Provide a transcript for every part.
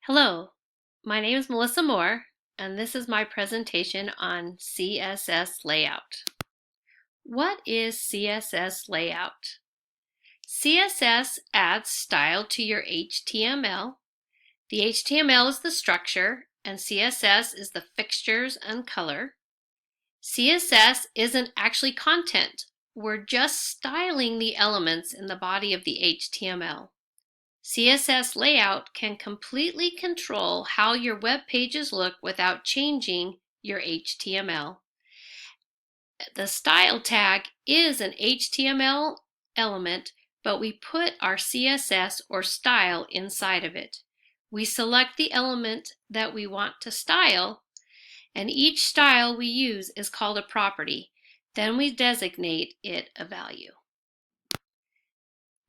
Hello, my name is Melissa Moore, and this is my presentation on CSS Layout. What is CSS Layout? CSS adds style to your HTML. The HTML is the structure, and CSS is the fixtures and color. CSS isn't actually content. We're just styling the elements in the body of the HTML. CSS Layout can completely control how your web pages look without changing your HTML. The style tag is an HTML element, but we put our CSS or style inside of it. We select the element that we want to style, and each style we use is called a property. Then we designate it a value.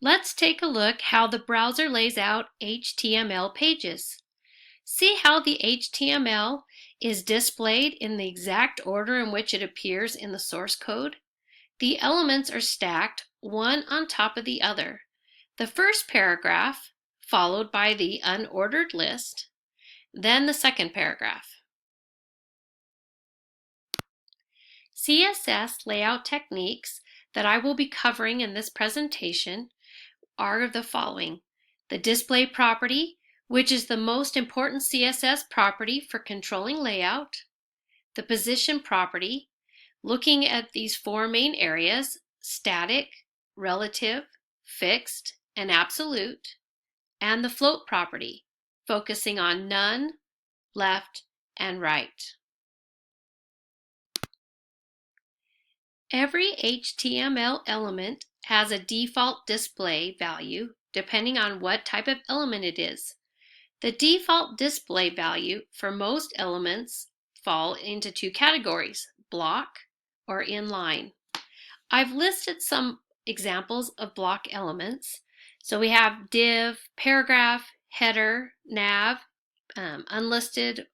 Let's take a look how the browser lays out HTML pages. See how the HTML is displayed in the exact order in which it appears in the source code? The elements are stacked one on top of the other. The first paragraph, followed by the unordered list, then the second paragraph. CSS layout techniques that I will be covering in this presentation are the following: the display property, which is the most important CSS property for controlling layout; the position property, looking at these four main areas: static, relative, fixed, and absolute; and the float property, focusing on none, left, and right. Every HTML element has a default display value depending on what type of element it is. The default display value for most elements fall into two categories: block or inline. I've listed some examples of block elements. So we have div, paragraph, header, nav, unlisted,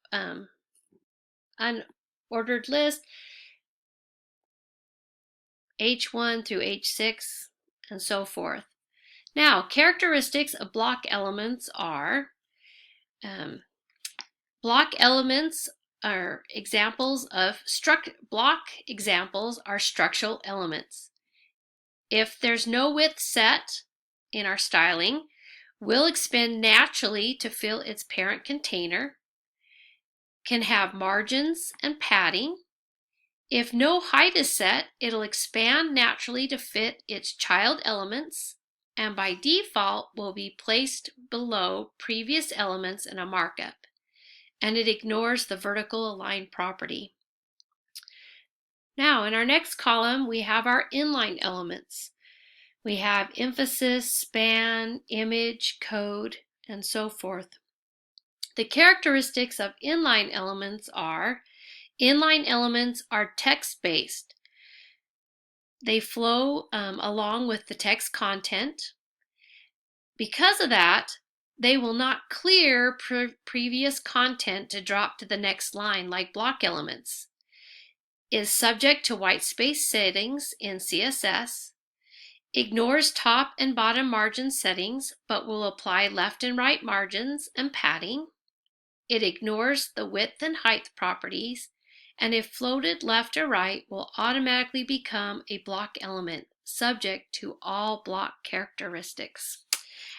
unordered list, H1 through H6, and so forth. Now, characteristics of block elements are block examples are structural elements. If there's no width set in our styling, will expand naturally to fill its parent container, can have margins and padding. If no height is set, it'll expand naturally to fit its child elements, and by default will be placed below previous elements in a markup, and it ignores the vertical align property. Now, in our next column, we have our inline elements. We have emphasis, span, image, code, and so forth. The characteristics of inline elements are: inline elements are text-based. They flow along with the text content. Because of that, they will not clear previous content to drop to the next line like block elements. Is subject to white space settings in CSS. Ignores top and bottom margin settings, but will apply left and right margins and padding. It ignores the width and height properties, and if floated left or right, will automatically become a block element, subject to all block characteristics.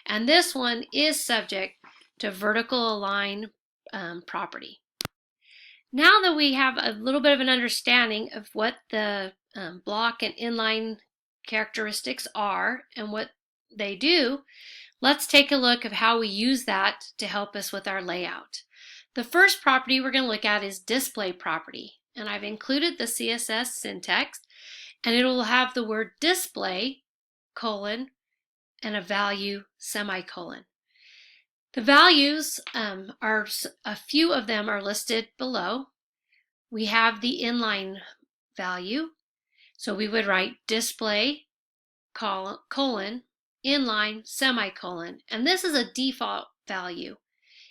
And this one is subject to vertical align property. Now that we have a little bit of an understanding of what the block and inline characteristics are and what they do, let's take a look at how we use that to help us with our layout. The first property we're going to look at is display property, and I've included the CSS syntax, and it will have the word display, colon, and a value, semicolon. The values are, a few of them are listed below. We have the inline value, so we would write display, colon, inline, semicolon, and this is a default value.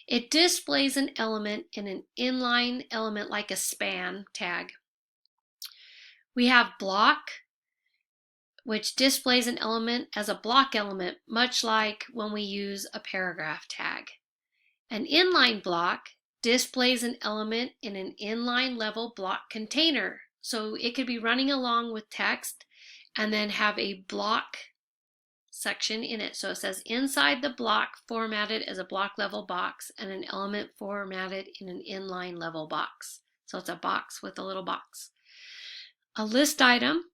It displays an element in an inline element like a span tag. We have block, which displays an element as a block element, much like when we use a paragraph tag. An inline block displays an element in an inline level block container. So it could be running along with text and then have a block section in it. So it says inside the block formatted as a block level box and an element formatted in an inline level box. So it's a box with a little box. A list item.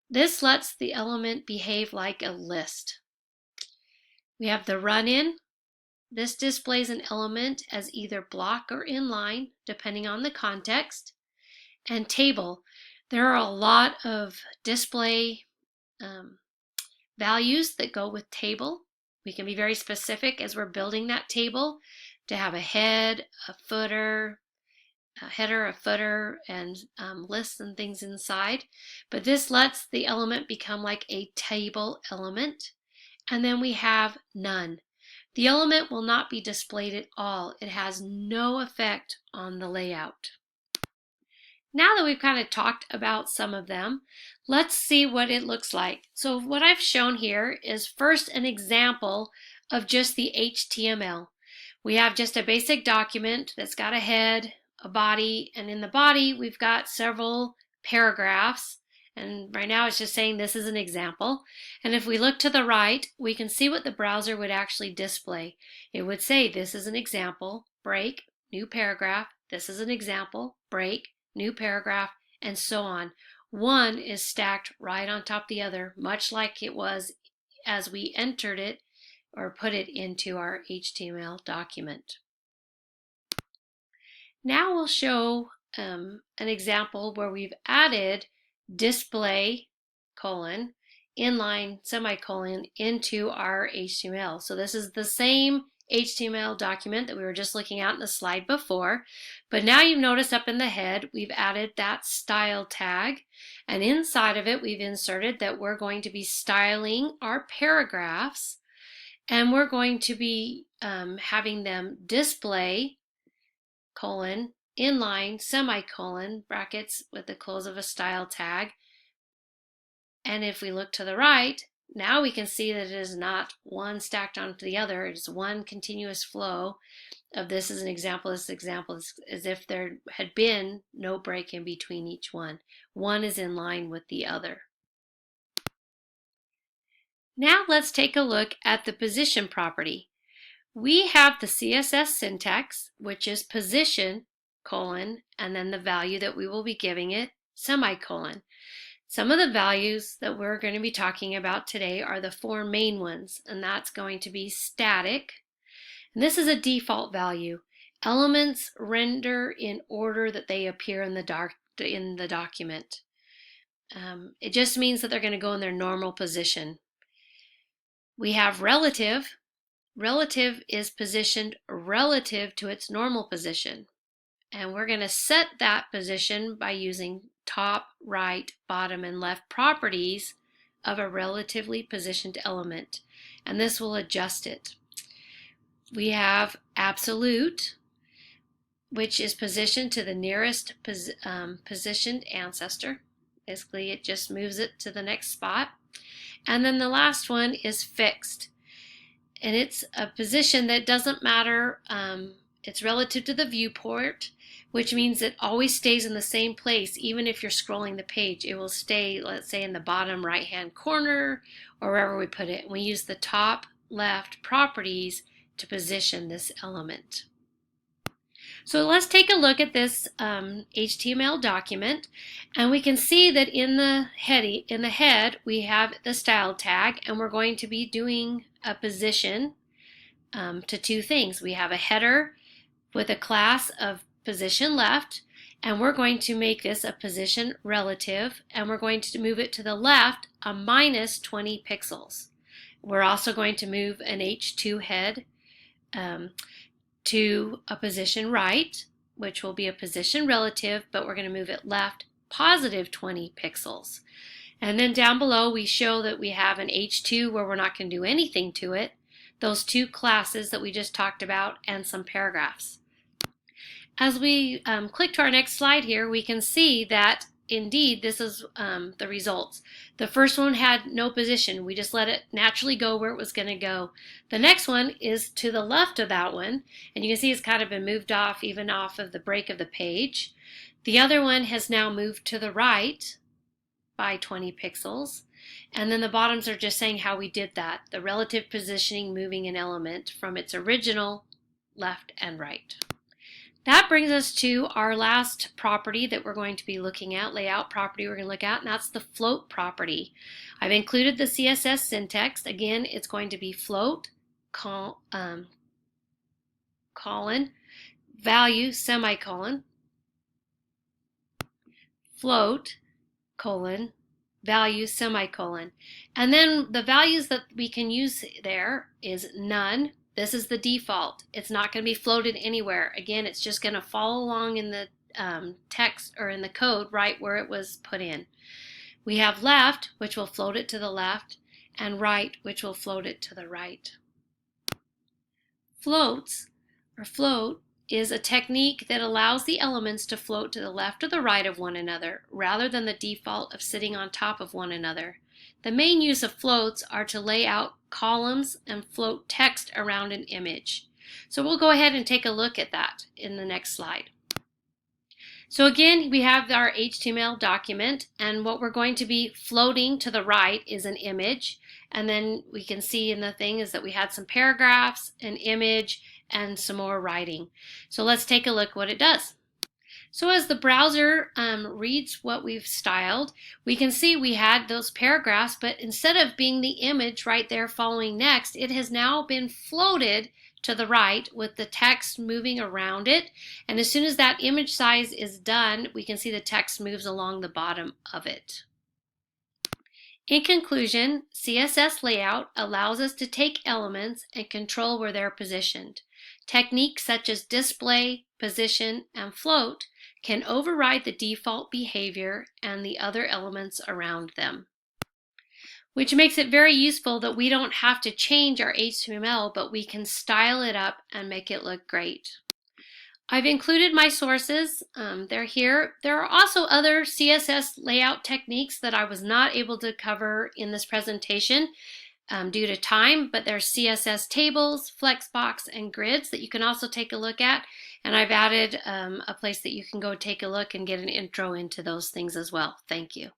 This lets the element behave like a list. We have the run-in. This displays an element as either block or inline, depending on the context. And table. There are a lot of display values that go with table. We can be very specific as we're building that table to have a head, a footer, a header, a footer, and lists and things inside. But this lets the element become like a table element. And then we have none. The element will not be displayed at all. It has no effect on the layout. Now that we've kind of talked about some of them, let's see what it looks like. So what I've shown here is first an example of just the HTML. We have just a basic document that's got a head, a body, and in the body we've got several paragraphs. And right now it's just saying this is an example. And if we look to the right, we can see what the browser would actually display. It would say this is an example, break, new paragraph, this is an example, break, new paragraph, and so on. One is stacked right on top of the other, much like it was as we entered it or put it into our HTML document. Now we'll show an example where we've added display colon inline semicolon into our HTML. So this is the same HTML document that we were just looking at in the slide before, but now you've noticed up in the head we've added that style tag, and inside of it we've inserted that we're going to be styling our paragraphs, and we're going to be having them display colon inline semicolon brackets with the close of a style tag. And if we look to the right, now we can see that it is not one stacked onto the other. It's one continuous flow of this is an example, this example is as if there had been no break in between each one. One is in line with the other. Now let's take a look at the position property. We have the CSS syntax, which is position, colon, and then the value that we will be giving it, semicolon. Some of the values that we're going to be talking about today are the four main ones, and that's going to be static. And this is a default value. Elements render in order that they appear in the document. It just means that they're going to go in their normal position. We have relative. Relative is positioned relative to its normal position. And we're going to set that position by using top, right, bottom, and left properties of a relatively positioned element. And this will adjust it. We have absolute, which is positioned to the nearest positioned ancestor. Basically, it just moves it to the next spot. And then the last one is fixed. And it's a position that doesn't matter. It's relative to the viewport, which means it always stays in the same place. Even if you're scrolling the page, it will stay, let's say, in the bottom right-hand corner or wherever we put it. We use the top left properties to position this element. So let's take a look at this HTML document, and we can see that in the head we have the style tag, and we're going to be doing a position to two things. We have a header with a class of position left, and we're going to make this a position relative, and we're going to move it to the left a minus 20 pixels. We're also going to move an H2 head to a position right, which will be a position relative, but we're going to move it left positive 20 pixels. And then down below we show that we have an H2 where we're not going to do anything to it, those two classes that we just talked about, and some paragraphs. As we click to our next slide here, we can see that indeed, this is the results. The first one had no position. We just let it naturally go where it was going to go. The next one is to the left of that one, and you can see it's kind of been moved off, even off of the break of the page. The other one has now moved to the right by 20 pixels. And then the bottoms are just saying how we did that, the relative positioning moving an element from its original left and right. That brings us to our last property that we're going to be looking at, layout property we're going to look at, and that's the float property. I've included the CSS syntax. Again, it's going to be float, colon, value, semicolon, float, colon, value, semicolon. And then the values that we can use there is none. This is the default. It's not going to be floated anywhere. Again, it's just going to follow along in the text or in the code right where it was put in. We have left, which will float it to the left, and right, which will float it to the right. Floats, or float, is a technique that allows the elements to float to the left or the right of one another, rather than the default of sitting on top of one another. The main use of floats are to lay out columns and float text around an image. So we'll go ahead and take a look at that in the next slide. So again, we have our HTML document, and what we're going to be floating to the right is an image. And then we can see in the thing is that we had some paragraphs, an image, and some more writing. So let's take a look what it does. So as the browser reads what we've styled, we can see we had those paragraphs, but instead of being the image right there following next, it has now been floated to the right with the text moving around it. And as soon as that image size is done, we can see the text moves along the bottom of it. In conclusion, CSS Layout allows us to take elements and control where they're positioned. Techniques such as display, position, and float can override the default behavior and the other elements around them, which makes it very useful that we don't have to change our HTML, but we can style it up and make it look great. I've included my sources. They're here. There are also other CSS layout techniques that I was not able to cover in this presentation due to time, but there's CSS tables, flexbox, and grids that you can also take a look at. And I've added a place that you can go take a look and get an intro into those things as well. Thank you.